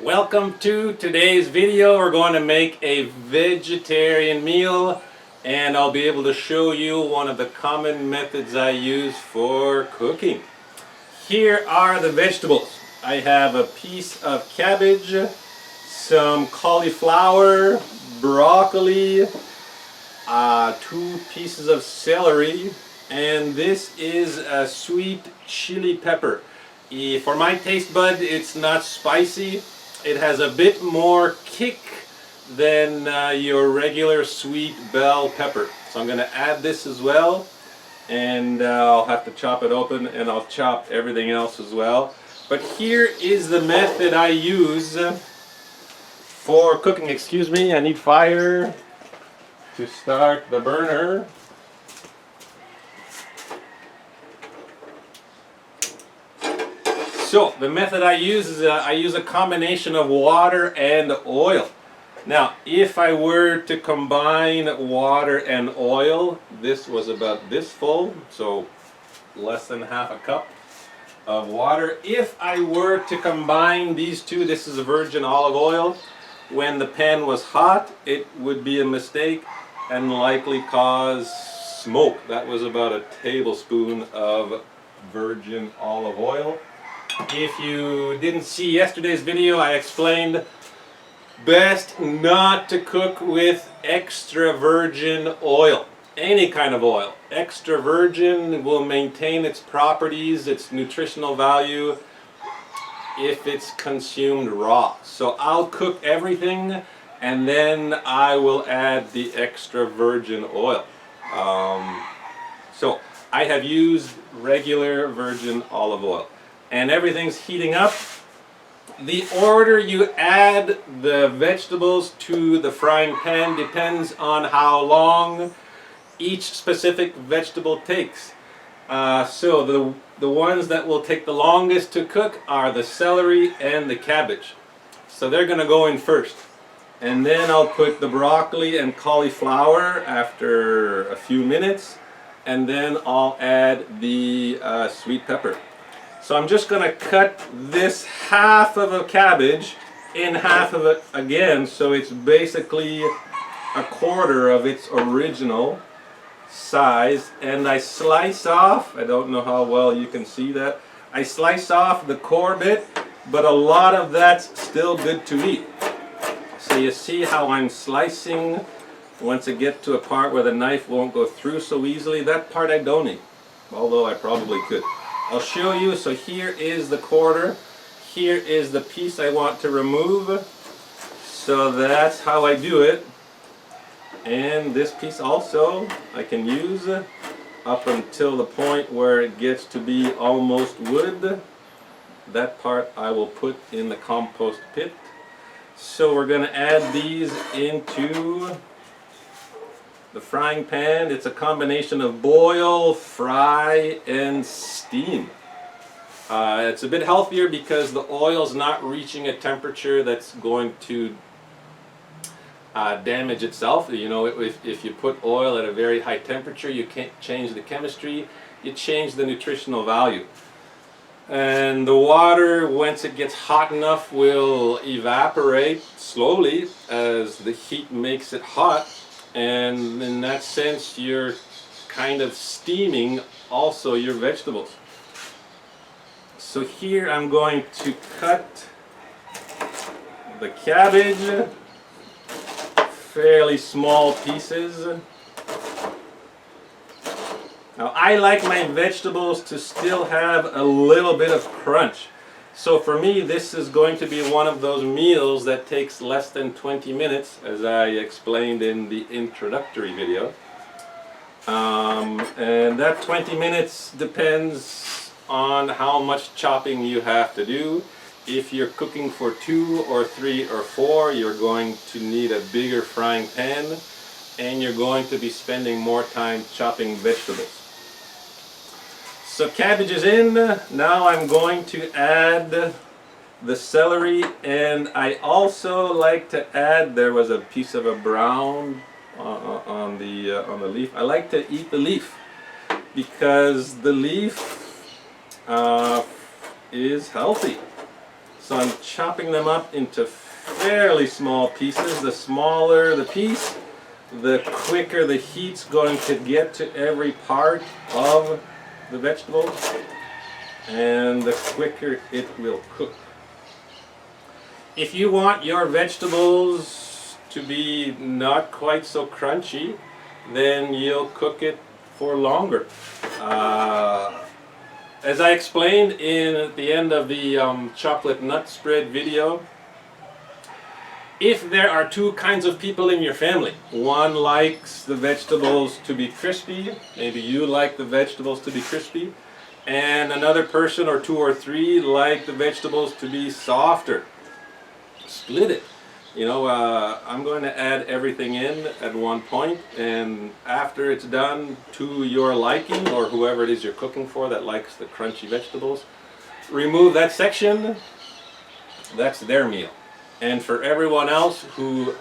Welcome to today's video. We're going to make a vegetarian meal and I'll be able to show you one of the common methods I use for cooking. Here are the vegetables. I have a piece of cabbage, some cauliflower, broccoli, 2 pieces of celery, and this is a sweet chili pepper. For my taste bud, it's not spicy. It has a bit more kick than your regular sweet bell pepper. So I'm going to add this as well, and I'll have to chop it open, and I'll chop everything else as well. But here is the method I use for cooking. Excuse me, I need fire to start the burner. So the method I use is I use a combination of water and oil. Now, if I were to combine water and oil, this was about this full, so less than half a cup of water. If I were to combine these two, this is a virgin olive oil. When the pan was hot, it would be a mistake and likely cause smoke. That was about a tablespoon of virgin olive oil. If you didn't see yesterday's video, I explained best not to cook with extra virgin oil. Any kind of oil. Extra virgin will maintain its properties, its nutritional value, if it's consumed raw. So I'll cook everything and then I will add the extra virgin oil. So I have used regular virgin olive oil. And everything's heating up. The order you add the vegetables to the frying pan depends on how long each specific vegetable takes. So the ones that will take the longest to cook are the celery and the cabbage. So they're going to go in first. And then I'll put the broccoli and cauliflower after a few minutes. And then I'll add the sweet pepper. So I'm just going to cut this half of a cabbage in half of it again, so it's basically a quarter of its original size. And I slice off, I don't know how well you can see that, I slice off the core bit, but a lot of that's still good to eat. So you see how I'm slicing once I get to a part where the knife won't go through so easily. That part I don't eat, although I probably could. I'll show you. So here is the quarter. Here is the piece I want to remove. So that's how I do it. And this piece also I can use up until the point where it gets to be almost wood. That part I will put in the compost pit. So we're going to add these into the frying pan. It's a combination of boil, fry, and steam. It's a bit healthier because the oil's not reaching a temperature that's going to damage itself. You know, if you put oil at a very high temperature, you can't change the chemistry, you change the nutritional value. And the water, once it gets hot enough, will evaporate slowly as the heat makes it hot. And in that sense, you're kind of steaming also your vegetables. So here I'm going to cut the cabbage, fairly small pieces. Now I like my vegetables to still have a little bit of crunch. So for me, this is going to be one of those meals that takes less than 20 minutes, as I explained in the introductory video. And that 20 minutes depends on how much chopping you have to do. If you're cooking for 2 or 3 or 4, you're going to need a bigger frying pan, and you're going to be spending more time chopping vegetables. So cabbage is in. Now I'm going to add the celery, and I also like to add, there was a piece of a brown on the leaf. I like to eat the leaf because the leaf is healthy. So I'm chopping them up into fairly small pieces. The smaller the piece, the quicker the heat's going to get to every part of the vegetable, and the quicker it will cook. If you want your vegetables to be not quite so crunchy, then you'll cook it for longer. As I explained at the end of the chocolate nut spread video, if there are two kinds of people in your family, one likes the vegetables to be crispy, maybe you like the vegetables to be crispy, and another person or two or three like the vegetables to be softer, split it. You know, I'm going to add everything in at one point, and after it's done to your liking, or whoever it is you're cooking for that likes the crunchy vegetables, remove that section. That's their meal. And for everyone else who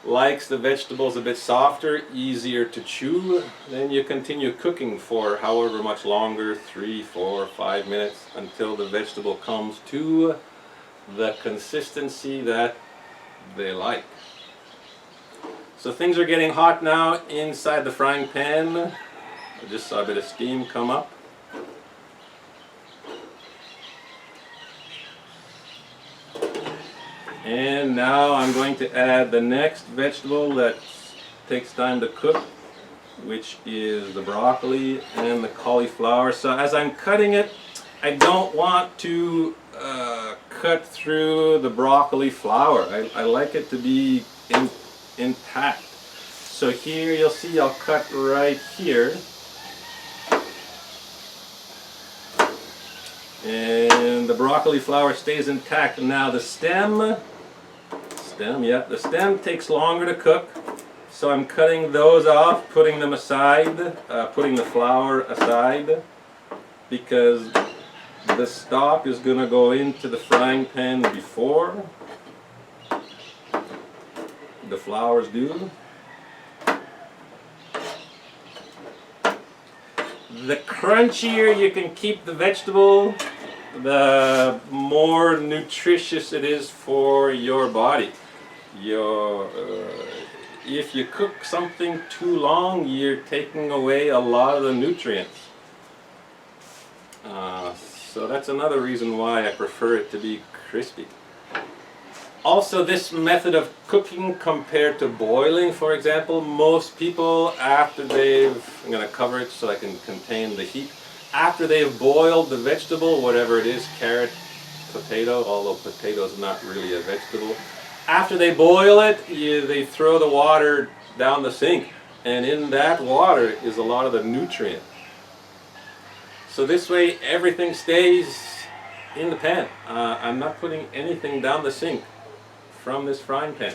likes the vegetables a bit softer, easier to chew, then you continue cooking for however much longer, 3, 4, 5 minutes, until the vegetable comes to the consistency that they like. So things are getting hot now inside the frying pan. I just saw a bit of steam come up. And now I'm going to add the next vegetable that takes time to cook, which is the broccoli and the cauliflower. So as I'm cutting it, I don't want to cut through the broccoli flower. I like it to be intact. So here you'll see I'll cut right here. And the broccoli flower stays intact. Now the stem takes longer to cook. So I'm cutting those off, putting them aside, putting the flower aside, because the stock is going to go into the frying pan before the flowers do. The crunchier you can keep the vegetable, the more nutritious it is for your body. If you cook something too long, you're taking away a lot of the nutrients. So that's another reason why I prefer it to be crispy. Also, this method of cooking compared to boiling, for example, most people after I'm going to cover it so I can contain the heat, after they've boiled the vegetable, whatever it is, carrot, potato, although potato is not really a vegetable, after they boil it, they throw the water down the sink, and in that water is a lot of the nutrient. So this way everything stays in the pan. I'm not putting anything down the sink from this frying pan.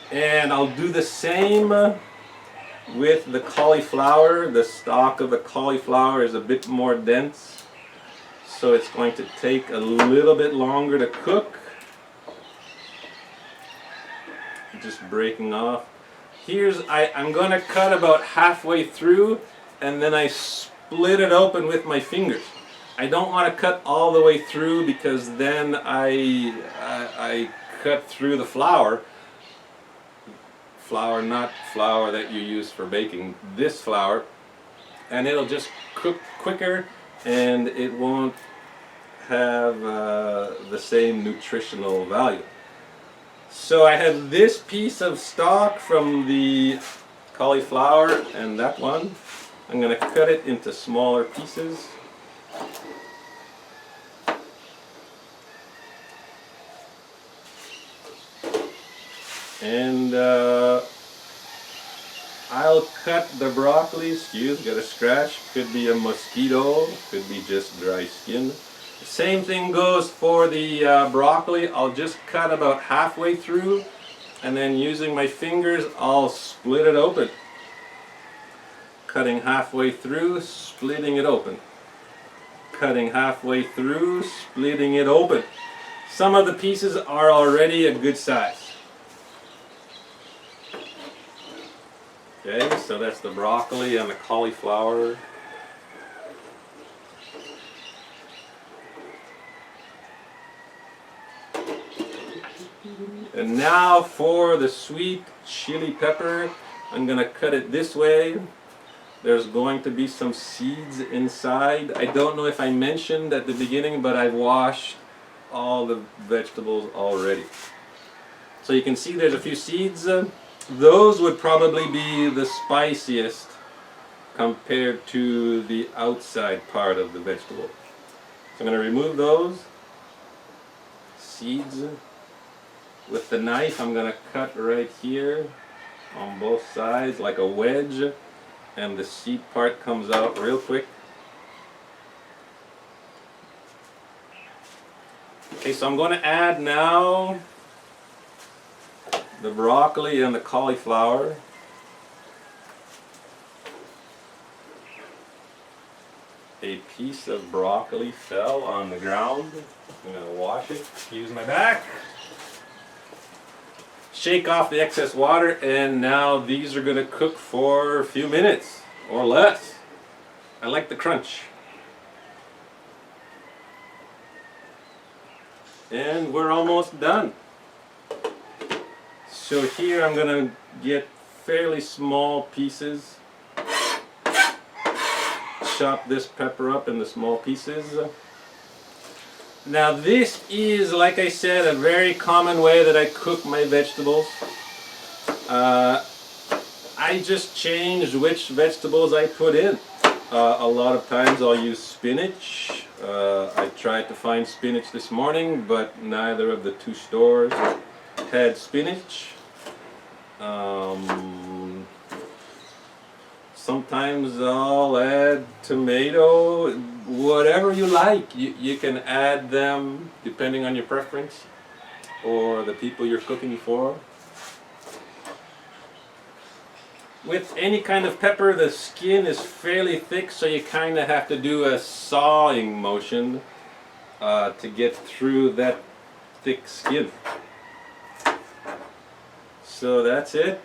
And I'll do the same with the cauliflower. The stalk of the cauliflower is a bit more dense, so it's going to take a little bit longer to cook. Just breaking off. I'm going to cut about halfway through, and then I split it open with my fingers. I don't want to cut all the way through, because then I cut through the flour, not flour that you use for baking, this flour, and it'll just cook quicker, and it won't have the same nutritional value. So I have this piece of stock from the cauliflower and that one. I'm going to cut it into smaller pieces. And I'll cut the broccoli. Got a scratch. Could be a mosquito, could be just dry skin. The same thing goes for the broccoli. I'll just cut about halfway through, and then using my fingers I'll split it open. Cutting halfway through, splitting it open. Cutting halfway through, splitting it open. Some of the pieces are already a good size. Okay, so that's the broccoli and the cauliflower. And now for the sweet chili pepper, I'm gonna cut it this way. There's going to be some seeds inside. I don't know if I mentioned at the beginning, but I've washed all the vegetables already. So you can see there's a few seeds. Those would probably be the spiciest compared to the outside part of the vegetable. So I'm going to remove those seeds. With the knife, I'm going to cut right here on both sides like a wedge, and the seed part comes out real quick. Okay, so I'm going to add now the broccoli and the cauliflower. A piece of broccoli fell on the ground. I'm going to wash it, use my back. Shake off the excess water, and now these are going to cook for a few minutes or less. I like the crunch. And we're almost done. So here I'm going to get fairly small pieces. Chop this pepper up into small pieces. Now this is, like I said, a very common way that I cook my vegetables. I just change which vegetables I put in. A lot of times I'll use spinach. I tried to find spinach this morning, but neither of the two stores had spinach. Sometimes I'll add tomato, whatever you like. You can add them depending on your preference or the people you're cooking for. With any kind of pepper, the skin is fairly thick, so you kind of have to do a sawing motion to get through that thick skin. So that's it.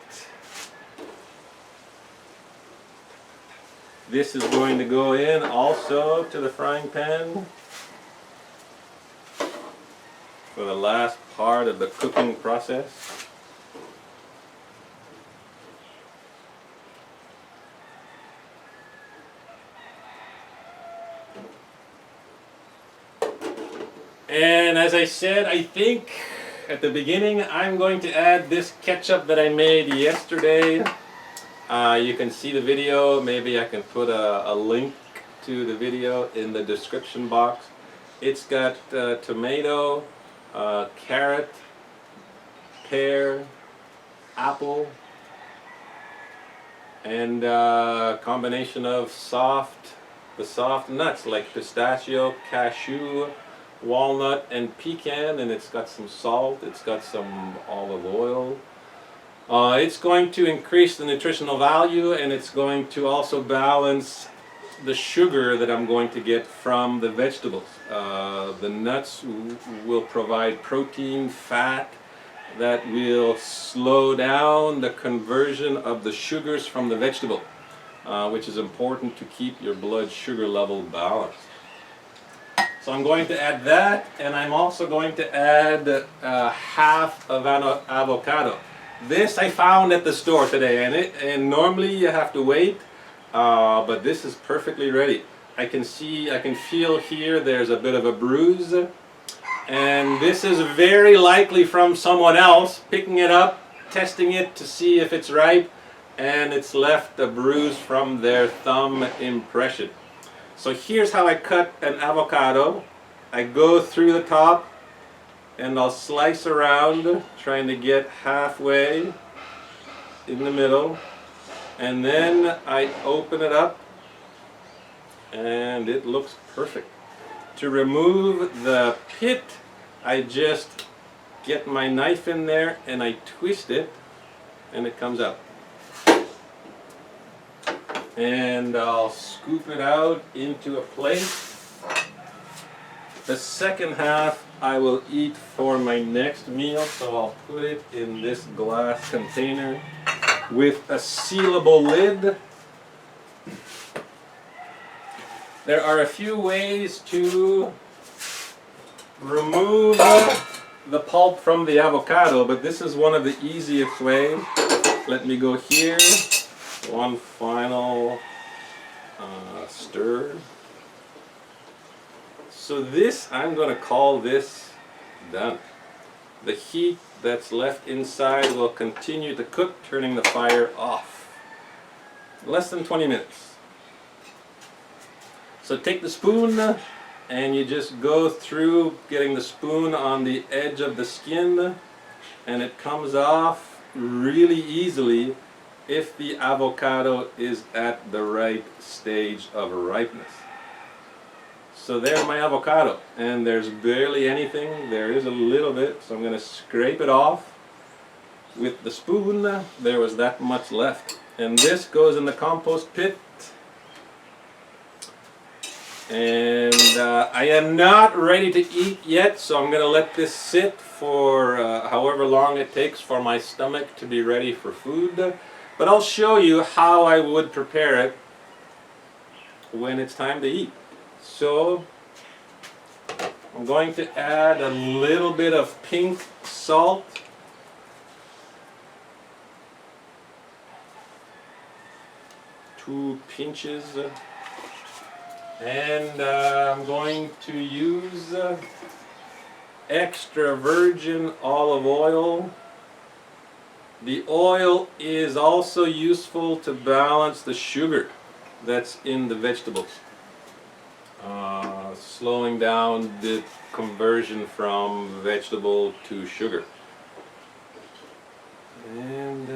This is going to go in also to the frying pan for the last part of the cooking process. And as I said, I think at the beginning I'm going to add this ketchup that I made yesterday. You can see the video. Maybe I can put a link to the video in the description box. It's got tomato, carrot, pear, apple, and a combination of the soft nuts like pistachio, cashew, walnut, and pecan, and it's got some salt, it's got some olive oil. It's going to increase the nutritional value, and it's going to also balance the sugar that I'm going to get from the vegetables. The nuts will provide protein, fat, that will slow down the conversion of the sugars from the vegetable, which is important to keep your blood sugar level balanced. So I'm going to add that, and I'm also going to add half of an avocado. This I found at the store today, and normally you have to wait, but this is perfectly ready. I can feel here there's a bit of a bruise, and this is very likely from someone else picking it up, testing it to see if it's ripe, and it's left a bruise from their thumb impression. So here's how I cut an avocado. I go through the top, and I'll slice around, trying to get halfway in the middle, and then I open it up, and it looks perfect. To remove the pit, I just get my knife in there and I twist it, and it comes out. And I'll scoop it out into a plate. The second half I will eat for my next meal, so I'll put it in this glass container with a sealable lid. There are a few ways to remove the pulp from the avocado, but this is one of the easiest ways. Let me go here. One final stir. So this, I'm going to call this done. The heat that's left inside will continue to cook, turning the fire off. Less than 20 minutes. So take the spoon and you just go through getting the spoon on the edge of the skin, and it comes off really easily if the avocado is at the right stage of ripeness. So there's my avocado, and there's barely anything. There is a little bit, so I'm going to scrape it off with the spoon. There was that much left, and this goes in the compost pit. And I am not ready to eat yet, so I'm going to let this sit for however long it takes for my stomach to be ready for food. But I'll show you how I would prepare it when it's time to eat. So I'm going to add a little bit of pink salt. Two pinches. And I'm going to use extra virgin olive oil. The oil is also useful to balance the sugar that's in the vegetables, slowing down the conversion from vegetable to sugar. And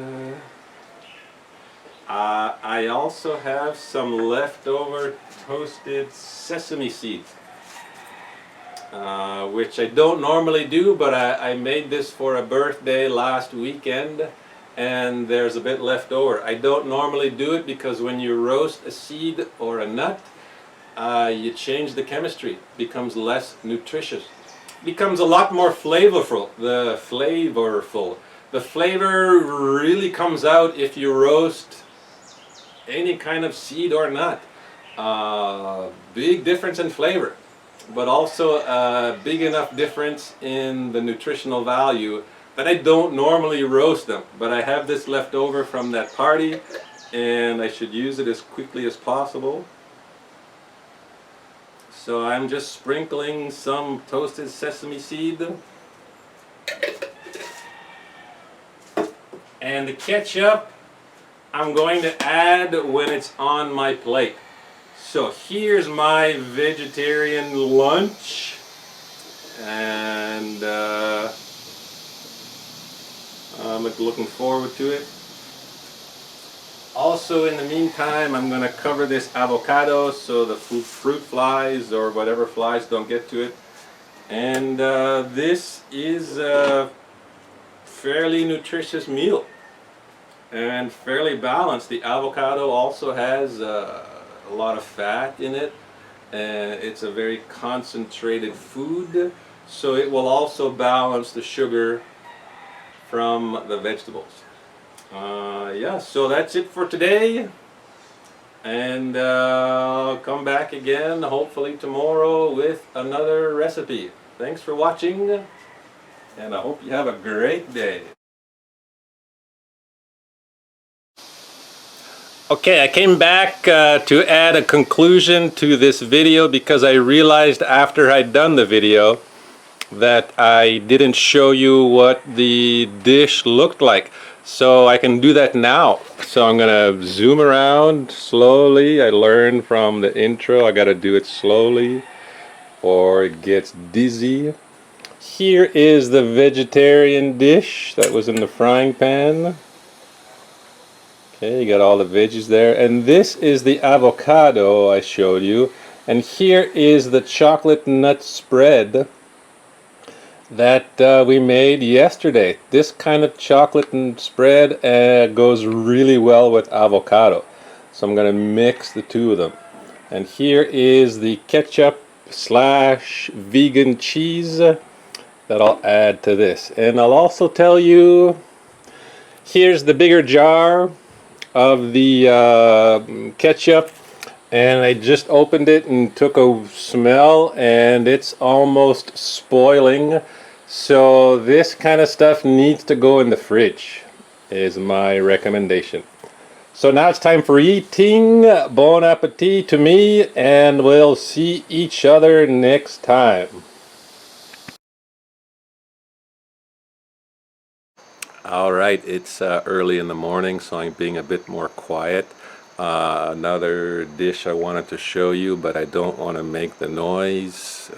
I also have some leftover toasted sesame seeds, which I don't normally do, but I made this for a birthday last weekend, and there's a bit left over. I don't normally do it because when you roast a seed or a nut, you change the chemistry. It becomes less nutritious. It becomes a lot more flavorful. The flavor really comes out if you roast any kind of seed or nut. Big difference in flavor, but also a big enough difference in the nutritional value that I don't normally roast them. But I have this left over from that party, and I should use it as quickly as possible. So I'm just sprinkling some toasted sesame seed. And the ketchup I'm going to add when it's on my plate. So here's my vegetarian lunch, and I'm looking forward to it. Also, in the meantime, I'm going to cover this avocado so the fruit flies or whatever flies don't get to it. And this is a fairly nutritious meal and fairly balanced. The avocado also has a lot of fat in it, and it's a very concentrated food, so it will also balance the sugar from the vegetables. Yeah, so that's it for today, and I'll come back again hopefully tomorrow with another recipe. Thanks for watching, and I hope you have a great day. Okay, I came back to add a conclusion to this video because I realized after I'd done the video that I didn't show you what the dish looked like. So I can do that now. So I'm gonna zoom around slowly. I learned from the intro I gotta do it slowly or it gets dizzy. Here is the vegetarian dish that was in the frying pan. Okay, you got all the veggies there, and this is the avocado I showed you, and here is the chocolate nut spread that we made yesterday. This kind of chocolate spread goes really well with avocado, so I'm going to mix the two of them. And here is the ketchup slash vegan cheese that I'll add to this, and I'll also tell you, here's the bigger jar of the ketchup, and I just opened it and took a smell, and it's almost spoiling. So this kind of stuff needs to go in the fridge, is my recommendation. So now it's time for eating. Bon appetit to me, and we'll see each other next time. All right, it's early in the morning, so I'm being a bit more quiet. Another dish I wanted to show you, but I don't want to make the noise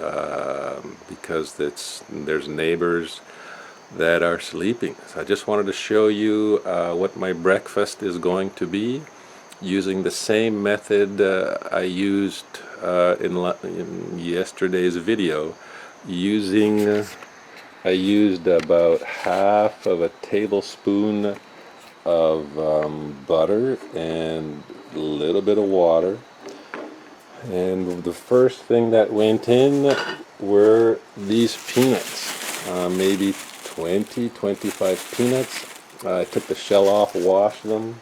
because there's neighbors that are sleeping. So I just wanted to show you what my breakfast is going to be, using the same method I used in yesterday's video, using I used about half of a tablespoon of butter and a little bit of water. And the first thing that went in were these peanuts, maybe 25 peanuts. I took the shell off, washed them,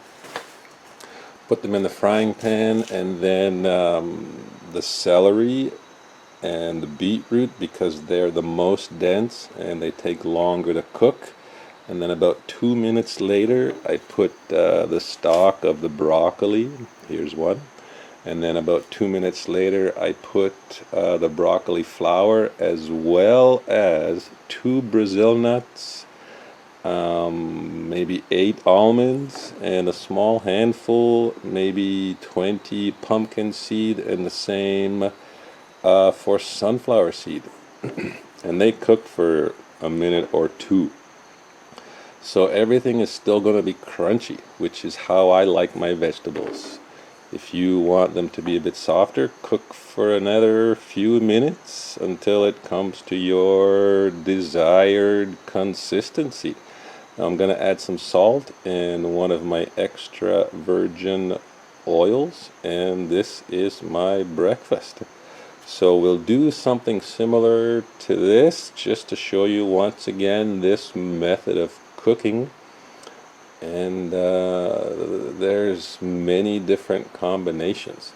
put them in the frying pan, and then the celery and the beetroot, because they're the most dense and they take longer to cook. And then about 2 minutes later I put the stalk of the broccoli. Here's one. And then about 2 minutes later I put the broccoli flower, as well as 2 Brazil nuts, maybe 8 almonds, and a small handful, maybe 20 pumpkin seed, and the same for sunflower seed. And they cooked for a minute or two. So everything is still going to be crunchy, which is how I like my vegetables. If you want them to be a bit softer, cook for another few minutes until it comes to your desired consistency. Now I'm going to add some salt and one of my extra virgin oils, and this is my breakfast. So we'll do something similar to this, just to show you once again this method of cooking. And there's many different combinations.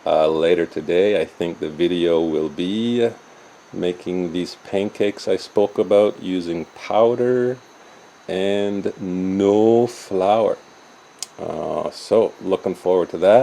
Later today I think the video will be making these pancakes I spoke about, using powder and no flour. So looking forward to that.